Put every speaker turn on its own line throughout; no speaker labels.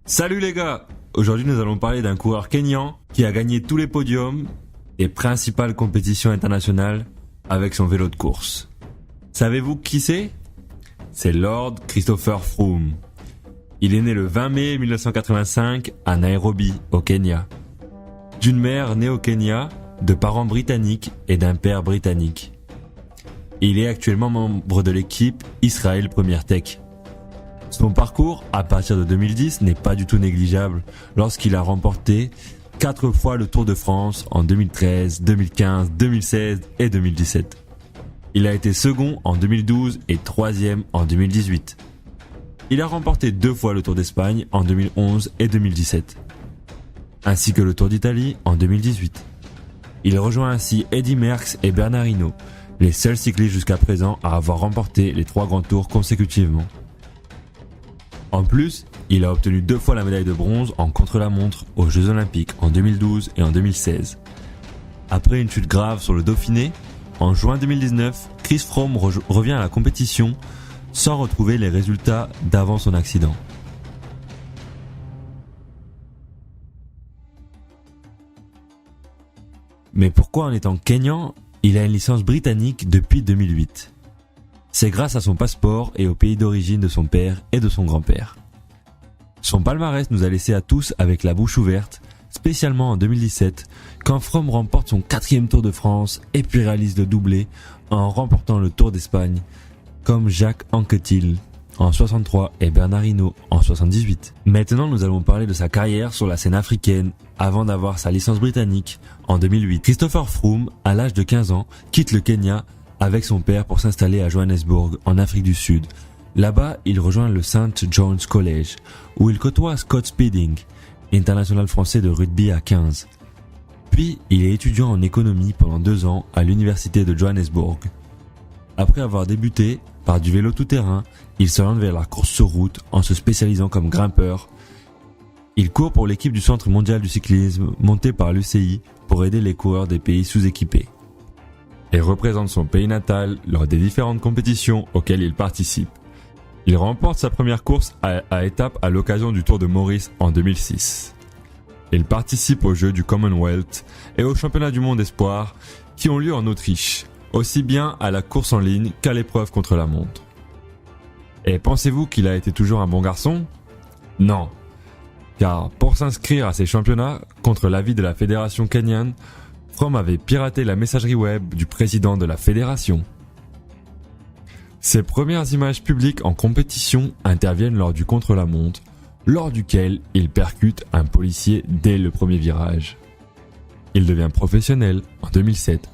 Salut les gars! Aujourd'hui nous allons parler d'un coureur kényan qui a gagné tous les podiums et principales compétitions internationales avec son vélo de course. Savez-vous qui c'est? C'est Lord Christopher Froome. Il est né le 20 mai 1985 à Nairobi, au Kenya. D'une mère née au Kenya, de parents britanniques et d'un père britannique. Il est actuellement membre de l'équipe Israel Premier Tech. Son parcours, à partir de 2010, n'est pas du tout négligeable lorsqu'il a remporté 4 fois le Tour de France en 2013, 2015, 2016 et 2017. Il a été second en 2012 et troisième en 2018. Il a remporté 2 fois le Tour d'Espagne en 2011 et 2017, ainsi que le Tour d'Italie en 2018. Il rejoint ainsi Eddy Merckx et Bernard Hinault, les seuls cyclistes jusqu'à présent à avoir remporté les 3 grands tours consécutivement. En plus, il a obtenu 2 fois la médaille de bronze en contre-la-montre aux Jeux Olympiques en 2012 et en 2016. Après une chute grave sur le Dauphiné, en juin 2019, Chris Froome revient à la compétition sans retrouver les résultats d'avant son accident. Mais pourquoi en étant kényan, il a une licence britannique depuis 2008 ? C'est grâce à son passeport et au pays d'origine de son père et de son grand-père. Son palmarès nous a laissé à tous avec la bouche ouverte, spécialement en 2017, quand Froome remporte son 4e Tour de France et puis réalise le doublé en remportant le Tour d'Espagne, comme Jacques Anquetil en 63 et Bernard Hinault en 78. Maintenant, nous allons parler de sa carrière sur la scène africaine avant d'avoir sa licence britannique en 2008. Christopher Froome, à l'âge de 15 ans, quitte le Kenya avec son père pour s'installer à Johannesburg, en Afrique du Sud. Là-bas, il rejoint le St. John's College, où il côtoie Scott Spedding, international français de rugby à 15. Puis, il est étudiant en économie pendant 2 ans à l'université de Johannesburg. Après avoir débuté par du vélo tout-terrain, il s'oriente vers la course sur route en se spécialisant comme grimpeur. Il court pour l'équipe du Centre mondial du cyclisme, monté par l'UCI pour aider les coureurs des pays sous-équipés, et représente son pays natal lors des différentes compétitions auxquelles il participe. Il remporte sa première course à étapes à l'occasion du Tour de Maurice en 2006. Il participe aux Jeux du Commonwealth et aux Championnats du monde espoirs qui ont lieu en Autriche, aussi bien à la course en ligne qu'à l'épreuve contre la montre. Et pensez-vous qu'il a été toujours un bon garçon ? Non, car pour s'inscrire à ces championnats, contre l'avis de la fédération kenyane, Froome avait piraté la messagerie web du président de la fédération. Ses premières images publiques en compétition interviennent lors du contre-la-montre, lors duquel il percute un policier dès le premier virage. Il devient professionnel en 2007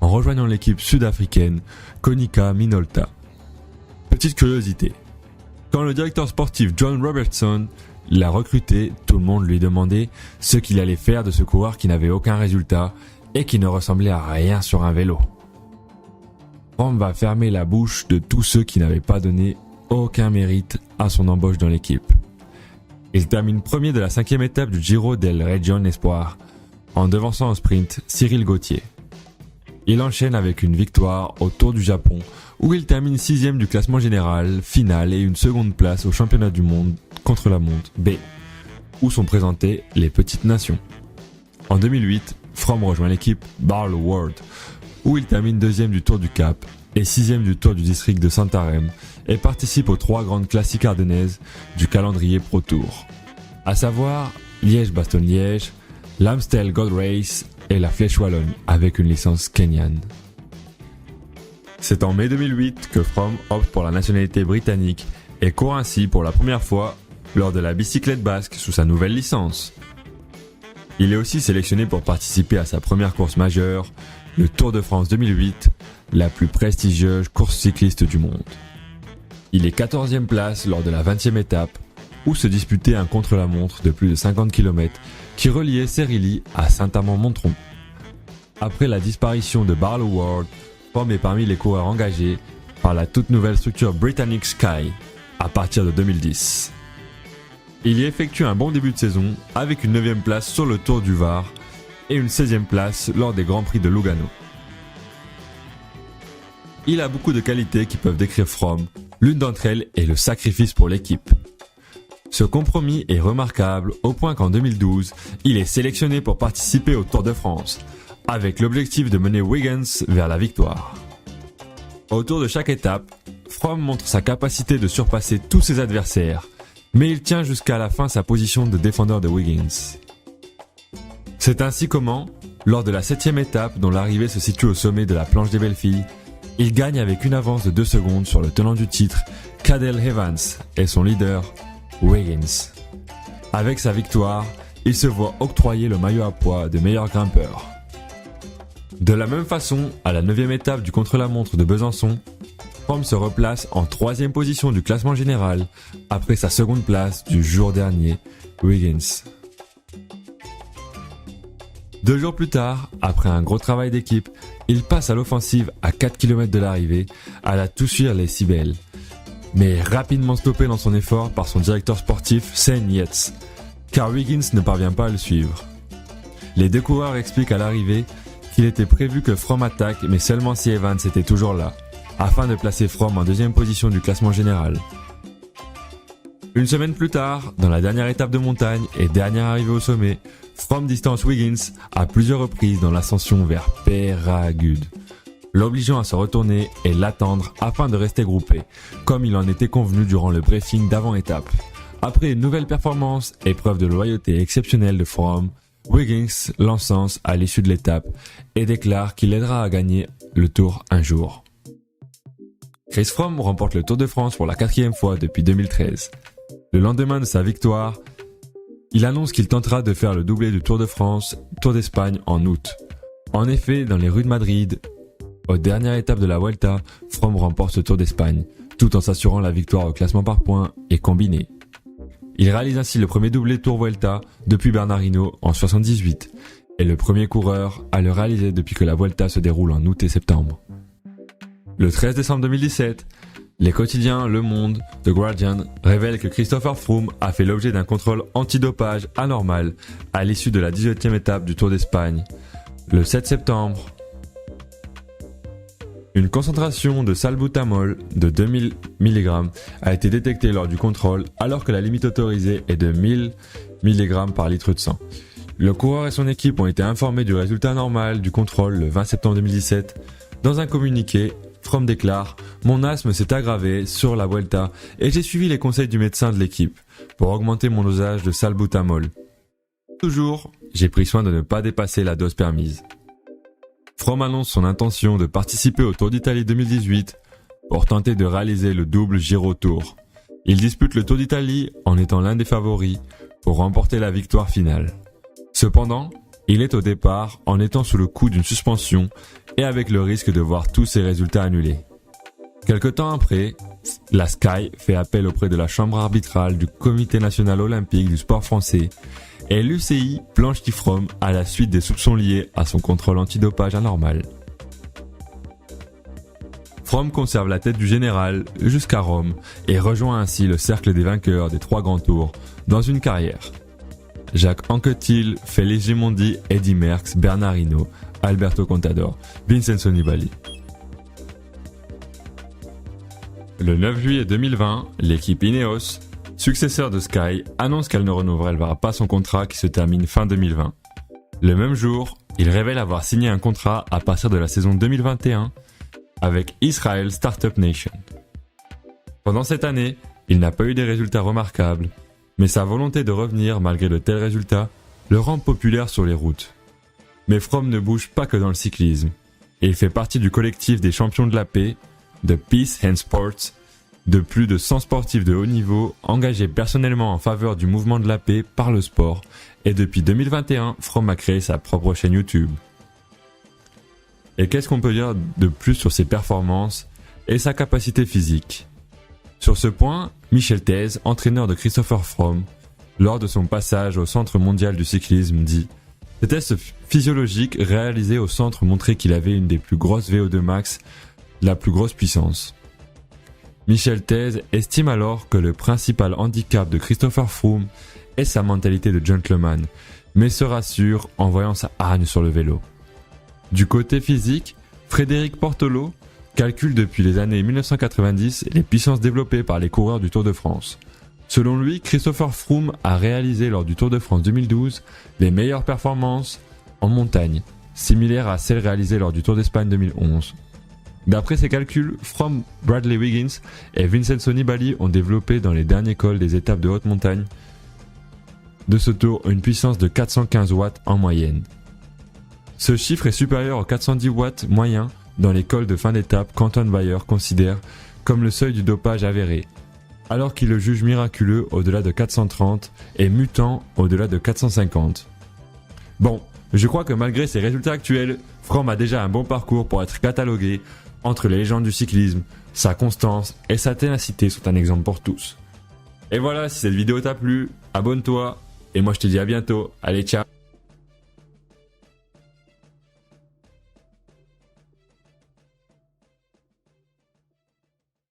en rejoignant l'équipe sud-africaine Konica Minolta. Petite curiosité, quand le directeur sportif John Robertson l'a recruté, tout le monde lui demandait ce qu'il allait faire de ce coureur qui n'avait aucun résultat et qui ne ressemblait à rien sur un vélo. Froome va fermer la bouche de tous ceux qui n'avaient pas donné aucun mérite à son embauche dans l'équipe. Il termine premier de la 5e étape du Giro del Region Espoir, en devançant au sprint Cyril Gauthier. Il enchaîne avec une victoire au Tour du Japon, où il termine 6e du classement général, final et une seconde place au championnat du monde contre la montre B, où sont présentées les petites nations. En 2008, Froome rejoint l'équipe Barlow World, où il termine 2e du Tour du Cap et 6e du Tour du district de Santarém et participe aux 3 grandes classiques ardennaises du calendrier Pro Tour, à savoir Liège-Bastogne-Liège, l'Amstel Gold Race et la Flèche Wallonne avec une licence kenyane. C'est en mai 2008 que Froome opte pour la nationalité britannique et court ainsi pour la première fois lors de la bicyclette basque sous sa nouvelle licence. Il est aussi sélectionné pour participer à sa première course majeure, le Tour de France 2008, la plus prestigieuse course cycliste du monde. Il est 14e place lors de la 20e étape, où se disputait un contre-la-montre de plus de 50 km qui reliait Sérilly à Saint-Amand-Montrond. Après la disparition de Barlow World, Froome est parmi les coureurs engagés par la toute nouvelle structure Britannic Sky à partir de 2010. Il y effectue un bon début de saison avec une 9e place sur le Tour du Var et une 16e place lors des Grands Prix de Lugano. Il a beaucoup de qualités qui peuvent décrire Froome, l'une d'entre elles est le sacrifice pour l'équipe. Ce compromis est remarquable au point qu'en 2012, il est sélectionné pour participer au Tour de France, avec l'objectif de mener Wiggins vers la victoire. Autour de chaque étape, Froome montre sa capacité de surpasser tous ses adversaires, mais il tient jusqu'à la fin sa position de défendeur de Wiggins. C'est ainsi comment, lors de la 7e étape dont l'arrivée se situe au sommet de la planche des belles filles, il gagne avec une avance de 2 secondes sur le tenant du titre, Cadel Evans, et son leader, Wiggins. Avec sa victoire, il se voit octroyer le maillot à pois de meilleur grimpeur. De la même façon, à la 9e étape du contre-la-montre de Besançon, Froome se replace en 3e position du classement général après sa seconde place du jour dernier, Wiggins. 2 jours plus tard, après un gros travail d'équipe, il passe à l'offensive à 4 km de l'arrivée, à la tout suivre les Cybèles, mais est rapidement stoppé dans son effort par son directeur sportif Shane Yates, car Wiggins ne parvient pas à le suivre. Les 2 coureurs expliquent à l'arrivée qu'il était prévu que Froome attaque, mais seulement si Evans était toujours là, afin de placer Froome en 2e position du classement général. Une semaine plus tard, dans la dernière étape de montagne et dernière arrivée au sommet, Froome distance Wiggins à plusieurs reprises dans l'ascension vers Peyragudes, l'obligeant à se retourner et l'attendre afin de rester groupé, comme il en était convenu durant le briefing d'avant-étape. Après une nouvelle performance et preuve de loyauté exceptionnelle de Froome, Wiggins l'encense à l'issue de l'étape et déclare qu'il aidera à gagner le Tour un jour. Chris Froome remporte le Tour de France pour la 4e fois depuis 2013. Le lendemain de sa victoire, il annonce qu'il tentera de faire le doublé du Tour de France, Tour d'Espagne en août. En effet, dans les rues de Madrid, aux dernières étapes de la Vuelta, Froome remporte ce Tour d'Espagne, tout en s'assurant la victoire au classement par points et combiné. Il réalise ainsi le premier doublé Tour Vuelta depuis Bernard Hinault en 78, et le premier coureur à le réaliser depuis que la Vuelta se déroule en août et septembre. Le 13 décembre 2017, les quotidiens Le Monde, The Guardian révèlent que Christopher Froome a fait l'objet d'un contrôle antidopage anormal à l'issue de la 18e étape du Tour d'Espagne. Le 7 septembre, une concentration de salbutamol de 2000 mg a été détectée lors du contrôle alors que la limite autorisée est de 1000 mg par litre de sang. Le coureur et son équipe ont été informés du résultat normal du contrôle le 20 septembre 2017. Dans un communiqué, Froome déclare « Mon asthme s'est aggravé sur la Vuelta et j'ai suivi les conseils du médecin de l'équipe pour augmenter mon dosage de salbutamol. Toujours, j'ai pris soin de ne pas dépasser la dose permise. » Froome annonce son intention de participer au Tour d'Italie 2018 pour tenter de réaliser le double Giro Tour. Il dispute le Tour d'Italie en étant l'un des favoris pour remporter la victoire finale. Cependant, il est au départ en étant sous le coup d'une suspension et avec le risque de voir tous ses résultats annulés. Quelque temps après, la Sky fait appel auprès de la chambre arbitrale du Comité national olympique du sport français et l'UCI blanchit Froome à la suite des soupçons liés à son contrôle antidopage anormal. Froome conserve la tête du général jusqu'à Rome et rejoint ainsi le cercle des vainqueurs des 3 grands tours dans une carrière. Jacques Anquetil, Félix Gimondi, Eddy Merckx, Bernard Hinault, Alberto Contador, Vincenzo Nibali. Le 9 juillet 2020, l'équipe Ineos, successeur de Sky, annonce qu'elle ne renouvellera pas son contrat qui se termine fin 2020. Le même jour, il révèle avoir signé un contrat à partir de la saison 2021 avec Israel Startup Nation. Pendant cette année, il n'a pas eu des résultats remarquables, mais sa volonté de revenir malgré de tels résultats le rend populaire sur les routes. Mais Froome ne bouge pas que dans le cyclisme, et il fait partie du collectif des champions de la paix, de Peace and Sports, de plus de 100 sportifs de haut niveau engagés personnellement en faveur du mouvement de la paix par le sport, et depuis 2021, Froome a créé sa propre chaîne YouTube. Et qu'est-ce qu'on peut dire de plus sur ses performances et sa capacité physique ? Sur ce point, Michel Thèse, entraîneur de Christopher Froome, lors de son passage au Centre mondial du cyclisme, dit « Ces tests physiologiques réalisés au centre montraient qu'il avait une des plus grosses VO2 max, la plus grosse puissance. » Michel Thèse estime alors que le principal handicap de Christopher Froome est sa mentalité de gentleman, mais se rassure en voyant sa hargne sur le vélo. Du côté physique, Frédéric Portolo calcule depuis les années 1990 les puissances développées par les coureurs du Tour de France. Selon lui, Christopher Froome a réalisé lors du Tour de France 2012 les meilleures performances en montagne, similaires à celles réalisées lors du Tour d'Espagne 2011. D'après ses calculs, Froome, Bradley Wiggins et Vincenzo Nibali ont développé dans les derniers cols des étapes de haute montagne de ce tour une puissance de 415 watts en moyenne. Ce chiffre est supérieur aux 410 watts moyens dans les cols de fin d'étape qu'Anton Weier considère comme le seuil du dopage avéré, alors qu'il le juge miraculeux au-delà de 430 et mutant au-delà de 450. Bon, je crois que malgré ses résultats actuels, Froome a déjà un bon parcours pour être catalogué entre les légendes du cyclisme. Sa constance et sa ténacité sont un exemple pour tous. Et voilà, si cette vidéo t'a plu, abonne-toi et moi je te dis à bientôt. Allez, ciao!